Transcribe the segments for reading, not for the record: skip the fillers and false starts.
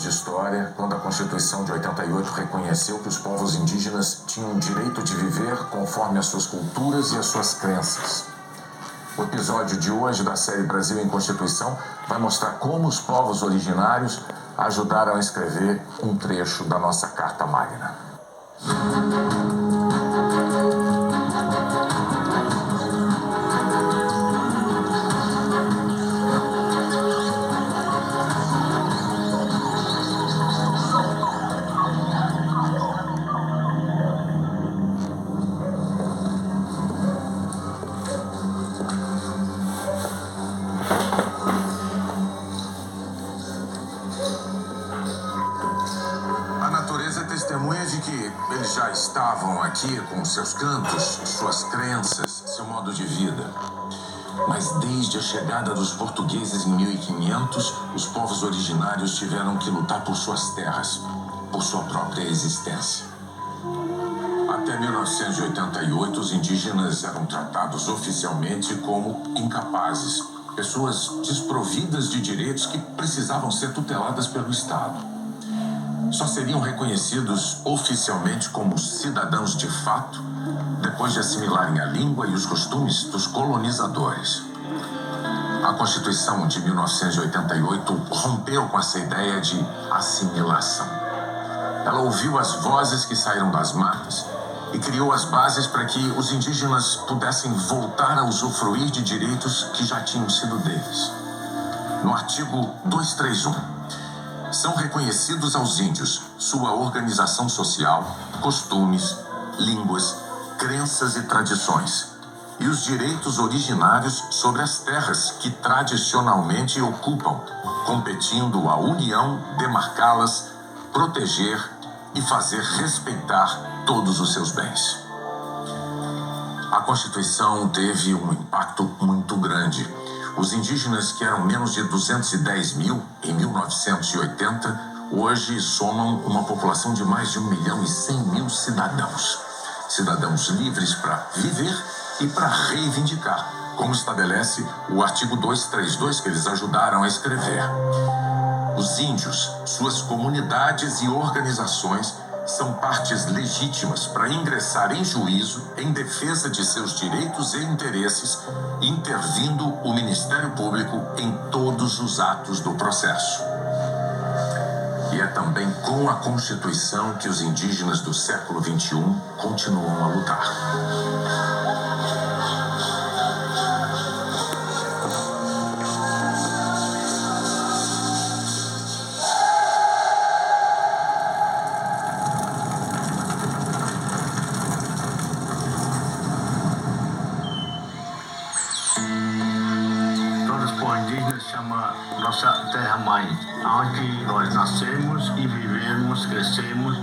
de história, quando a Constituição de 88 reconheceu que os povos indígenas tinham o direito de viver conforme as suas culturas e as suas crenças. O episódio de hoje da série Brasil em Constituição vai mostrar como os povos originários ajudaram a escrever um trecho da nossa Carta Magna. Testemunha de que eles já estavam aqui com seus cantos, suas crenças, seu modo de vida. Mas desde a chegada dos portugueses em 1500, os povos originários tiveram que lutar por suas terras, por sua própria existência. Até 1988, os indígenas eram tratados oficialmente como incapazes, pessoas desprovidas de direitos que precisavam ser tuteladas pelo Estado. Só seriam reconhecidos oficialmente como cidadãos de fato depois de assimilarem a língua e os costumes dos colonizadores. A Constituição de 1988 rompeu com essa ideia de assimilação. Ela ouviu as vozes que saíram das matas e criou as bases para que os indígenas pudessem voltar a usufruir de direitos que já tinham sido deles. No artigo 231, são reconhecidos aos índios sua organização social, costumes, línguas, crenças e tradições, e os direitos originários sobre as terras que tradicionalmente ocupam, competindo à União demarcá-las, proteger e fazer respeitar todos os seus bens. A Constituição teve um impacto muito grande. Os indígenas, que eram menos de 210 mil em 1980, hoje somam uma população de mais de 1.100.000 cidadãos. Cidadãos livres para viver e para reivindicar, como estabelece o artigo 232 que eles ajudaram a escrever. Os índios, suas comunidades e organizações são partes legítimas para ingressar em juízo em defesa de seus direitos e interesses, intervindo o Ministério Público em todos os atos do processo. E é também com a Constituição que os indígenas do século XXI continuam a lutar. Chama nossa terra-mãe, onde nós nascemos e vivemos, crescemos,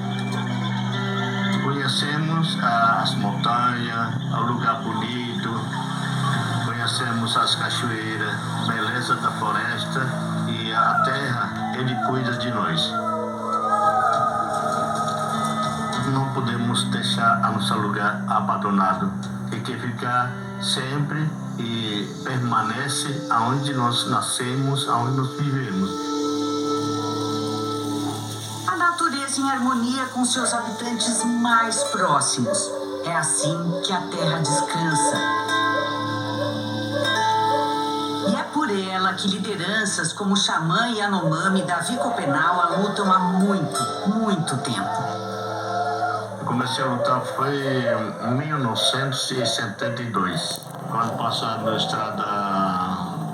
conhecemos as montanhas, o lugar bonito, conhecemos as cachoeiras, beleza da floresta, e a terra, ele cuida de nós. Não podemos deixar a nosso lugar abandonado, tem que ficar sempre e permanece aonde nós nascemos, aonde nós vivemos. A natureza em harmonia com seus habitantes mais próximos. É assim que a terra descansa. E é por ela que lideranças como o xamã Yanomami Davi Copenaua lutam há muito tempo. Eu comecei a lutar foi em 1972. Quando passaram na estrada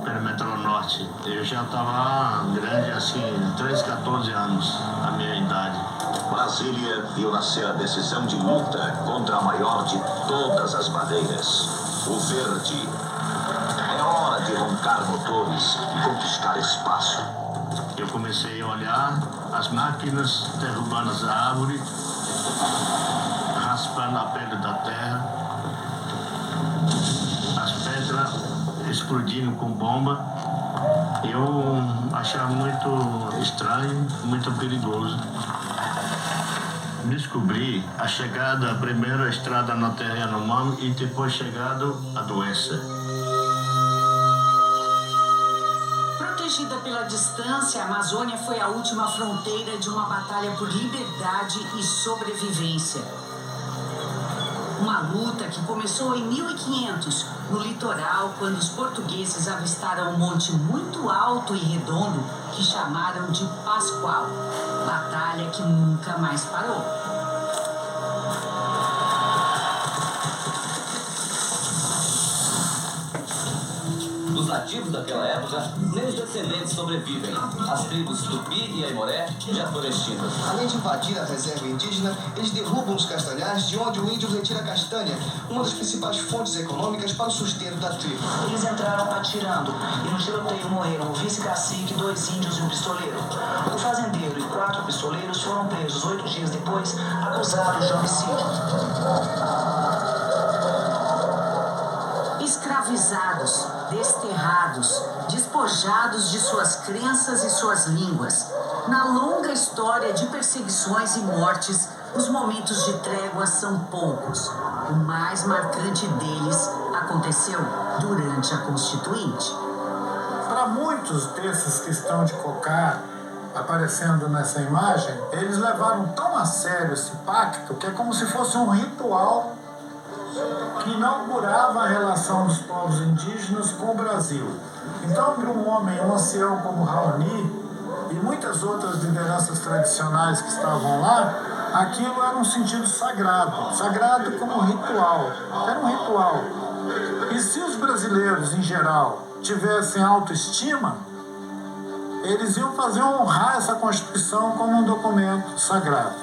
perimetral norte, eu já estava grande, assim, 13, 14 anos, a minha idade. Brasília viu nascer a decisão de luta contra a maior de todas as bandeiras, o verde. É hora de roncar motores e conquistar espaço. Eu comecei a olhar as máquinas derrubando as árvores, raspando a pele da terra, explodindo com bomba. Eu achava muito estranho, muito perigoso. Descobri a chegada, a primeira estrada na terra Yanomami e depois chegado a doença. Protegida pela distância, a Amazônia foi a última fronteira de uma batalha por liberdade e sobrevivência. Uma luta que começou em 1500, no litoral, quando os portugueses avistaram um monte muito alto e redondo que chamaram de Pascoal. Batalha que nunca mais parou. Os nativos daquela época, nem os descendentes sobrevivem. As tribos Tupi e Aimoré já foram extintas. Além de invadir a reserva indígena, eles derrubam os castanhais, de onde o índio retira a castanha, uma das principais fontes econômicas para o sustento da tribo. Eles entraram atirando e no tiroteio morreram o vice-cacique, 2 índios e um pistoleiro. O fazendeiro e 4 pistoleiros foram presos 8 dias depois, acusados de homicídio. Escravizados, desterrados, despojados de suas crenças e suas línguas. Na longa história de perseguições e mortes, os momentos de trégua são poucos. O mais marcante deles aconteceu durante a Constituinte. Para muitos desses que estão de cocar aparecendo nessa imagem, eles levaram tão a sério esse pacto que é como se fosse um ritual que inaugurava a relação dos povos indígenas com o Brasil. Então, para um homem, um ancião como Raoni e muitas outras lideranças tradicionais que estavam lá, aquilo era um sentido sagrado, sagrado como ritual, era um ritual. E se os brasileiros, em geral, tivessem autoestima, eles iam fazer honrar essa Constituição como um documento sagrado.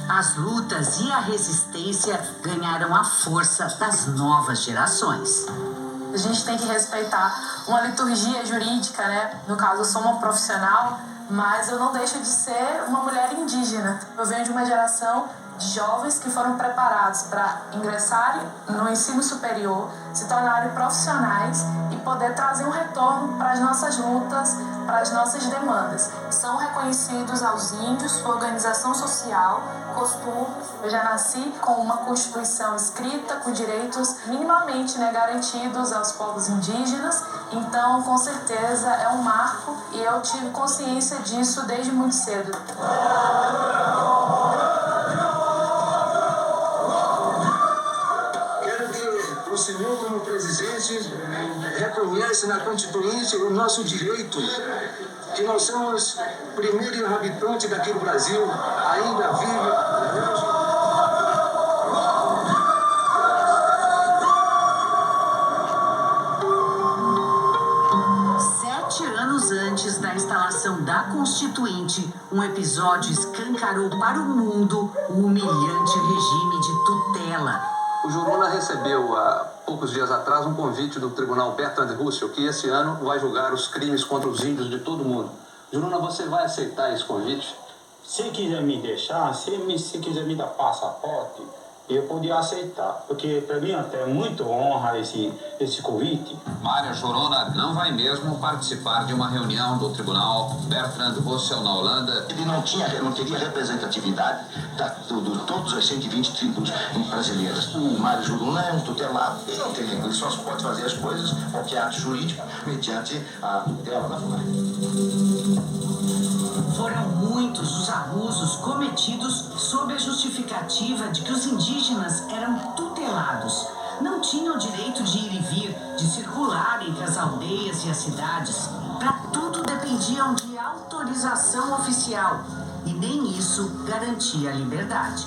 As lutas e a resistência ganharam a força das novas gerações. A gente tem que respeitar uma liturgia jurídica, né? No caso, eu sou uma profissional, mas eu não deixo de ser uma mulher indígena. Eu venho de uma geração de jovens que foram preparados para ingressarem no ensino superior, se tornarem profissionais e poder trazer um retorno para as nossas lutas, para as nossas demandas. São reconhecidos aos índios sua organização social, costumes. Eu já nasci com uma Constituição escrita, com direitos minimamente, né, garantidos aos povos indígenas. Então, com certeza, é um marco e eu tive consciência disso desde muito cedo. O senhor, como presidente, reconhece na Constituinte o nosso direito, que nós somos primeiro habitante daqui do Brasil, ainda vive. 7 anos antes da instalação da Constituinte, um episódio escancarou para o mundo o humilhante regime de tutela. O Juruna recebeu, há poucos dias atrás, um convite do tribunal Bertrand Russell, que esse ano vai julgar os crimes contra os índios de todo mundo. Juruna, você vai aceitar esse convite? Se quiser me deixar, se quiser me dar passaporte, eu podia aceitar, porque para mim até é muito honra esse convite. Mário Juruna não vai mesmo participar de uma reunião do tribunal Bertrand Russell na Holanda. Ele não teria representatividade de todas as 120 tribos brasileiras. O Mário Juruna é um tutelado. Ele não tem língua, ele só pode fazer as coisas, qualquer ato jurídico, mediante a tutela da FUNAI. Foram muitos os abusos cometidos sob a justificativa de que os indígenas eram tutelados. Não tinham direito de ir e vir, de circular entre as aldeias e as cidades. Para tudo dependiam de autorização oficial. E nem isso garantia a liberdade.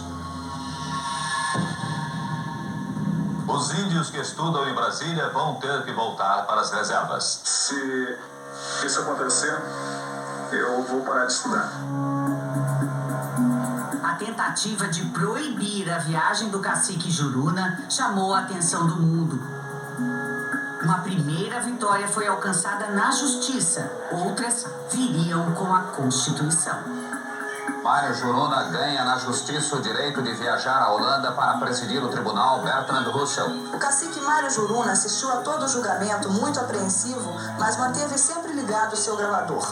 Os índios que estudam em Brasília vão ter que voltar para as reservas. Se isso acontecer, eu vou parar de estudar. A tentativa de proibir a viagem do cacique Juruna chamou a atenção do mundo. Uma primeira vitória foi alcançada na justiça, outras viriam com a Constituição. Mário Juruna ganha na justiça o direito de viajar à Holanda para presidir o tribunal Bertrand Russell. O cacique Mário Juruna assistiu a todo o julgamento muito apreensivo, mas manteve sempre ligado o seu gravador.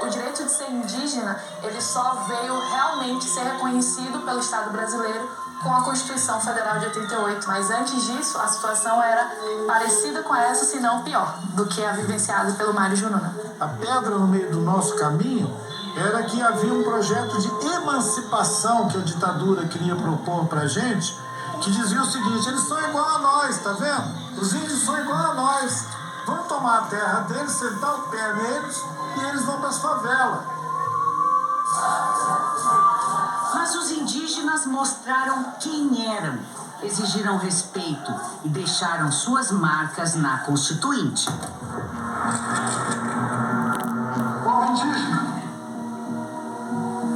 O direito de ser indígena, ele só veio realmente ser reconhecido pelo Estado brasileiro com a Constituição Federal de 88. Mas antes disso, a situação era parecida com essa, se não pior, do que a vivenciada pelo Mário Juruna. A pedra no meio do nosso caminho era que havia um projeto de emancipação que a ditadura queria propor pra gente, que dizia o seguinte: eles são igual a nós, tá vendo? Os índios são igual a nós. Vamos tomar a terra deles, sentar o pé neles e eles vão para as favelas. Mas os indígenas mostraram quem eram, exigiram respeito e deixaram suas marcas na Constituinte. O indígena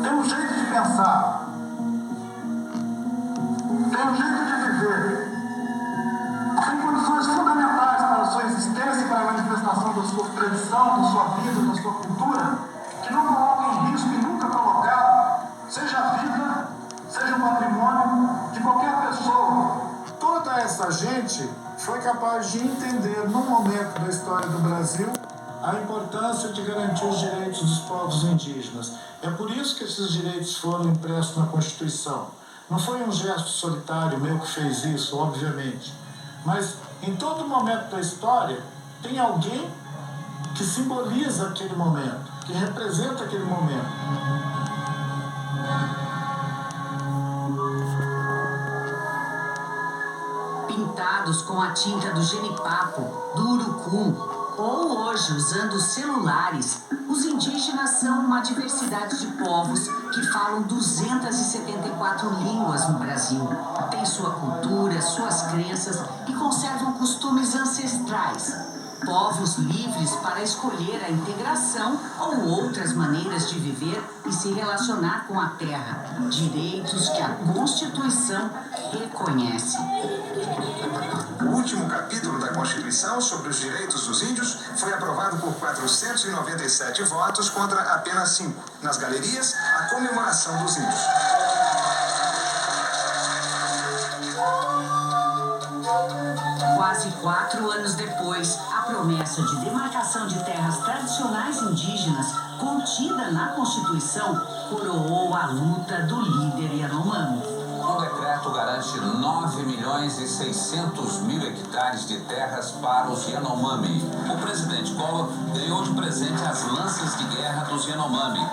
tem um jeito de pensar, tem um jeito de viver, tem condições fundamentais para a sua existência e para a manifestação da sua tradição, da sua vida, da sua cultura, que não colocam em risco e nunca colocaram, seja a vida, seja o patrimônio de qualquer pessoa. Toda essa gente foi capaz de entender, num momento da história do Brasil, a importância de garantir os direitos dos povos indígenas. É por isso que esses direitos foram impressos na Constituição. Não foi um gesto solitário meu que fez isso, obviamente. Mas em todo momento da história tem alguém que simboliza aquele momento, que representa aquele momento. Pintados com a tinta do genipapo, do urucum, ou hoje usando celulares, os indígenas são uma diversidade de povos que falam 274 línguas no Brasil. Têm sua cultura, suas crenças e conservam costumes ancestrais. Povos livres para escolher a integração ou outras maneiras de viver e se relacionar com a terra. Direitos que a Constituição reconhece. O último capítulo da Constituição sobre os direitos dos índios foi aprovado por 497 votos contra apenas 5. Nas galerias, a comemoração dos índios. Quase 4 anos depois, a promessa de demarcação de terras tradicionais indígenas, contida na Constituição, coroou a luta do líder Yanomami. O decreto garante 9.600.000 hectares de terras para os Yanomami. O presidente Collor ganhou de presente as lanças de guerra dos Yanomami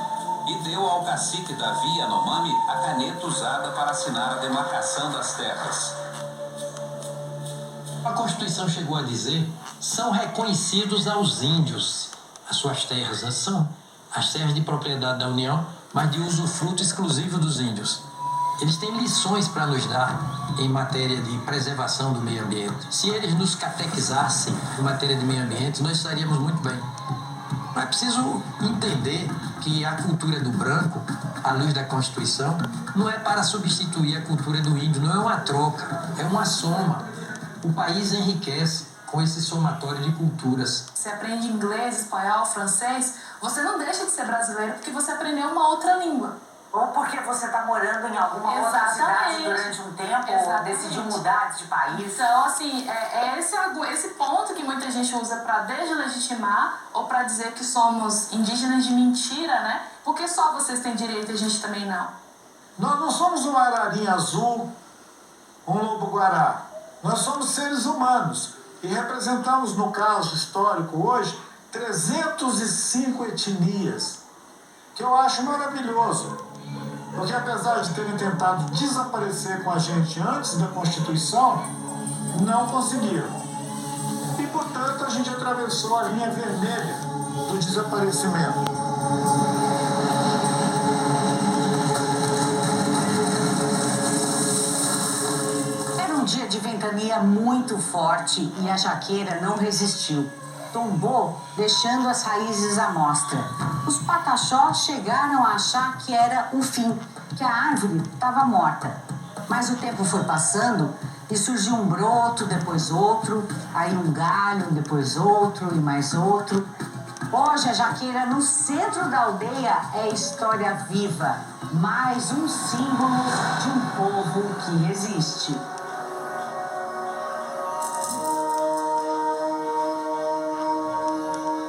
e deu ao cacique Davi Yanomami a caneta usada para assinar a demarcação das terras. A Constituição chegou a dizer: são reconhecidos aos índios as suas terras, né? São as terras de propriedade da União, mas de usufruto exclusivo dos índios. Eles têm lições para nos dar em matéria de preservação do meio ambiente. Se eles nos catequizassem em matéria de meio ambiente, nós estaríamos muito bem. Mas é preciso entender que a cultura do branco, à luz da Constituição, não é para substituir a cultura do índio, não é uma troca, é uma soma. O país enriquece com esse somatório de culturas. Você aprende inglês, espanhol, francês, você não deixa de ser brasileiro porque você aprendeu uma outra língua. Ou porque você está morando em alguma outra cidade durante um tempo, ou decidiu mudar de país. Então, assim, é esse ponto que muita gente usa para deslegitimar ou para dizer que somos indígenas de mentira, né? Porque só vocês têm direito e a gente também não. Nós não somos um ararinha azul, um lobo-guará. Nós somos seres humanos e representamos, no caso histórico hoje, 305 etnias, que eu acho maravilhoso. Porque apesar de terem tentado desaparecer com a gente antes da Constituição, não conseguiram. E, portanto, a gente atravessou a linha vermelha do desaparecimento. Era um dia de ventania muito forte e a jaqueira não resistiu. Tombou, deixando as raízes à mostra. Os pataxós chegaram a achar que era o fim, que a árvore estava morta. Mas o tempo foi passando e surgiu um broto, depois outro, aí um galho, depois outro e mais outro. Hoje a jaqueira no centro da aldeia é história viva, mais um símbolo de um povo que resiste.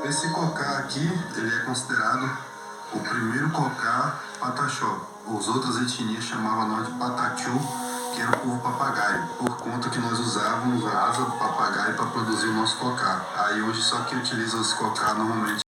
Esse cocá aqui, ele é considerado o primeiro cocá pataxó. As outras etnias chamavam nós de patatiu que era o povo papagaio, por conta que nós usávamos a asa do papagaio para produzir o nosso cocá. Aí hoje só quem utiliza esse cocá normalmente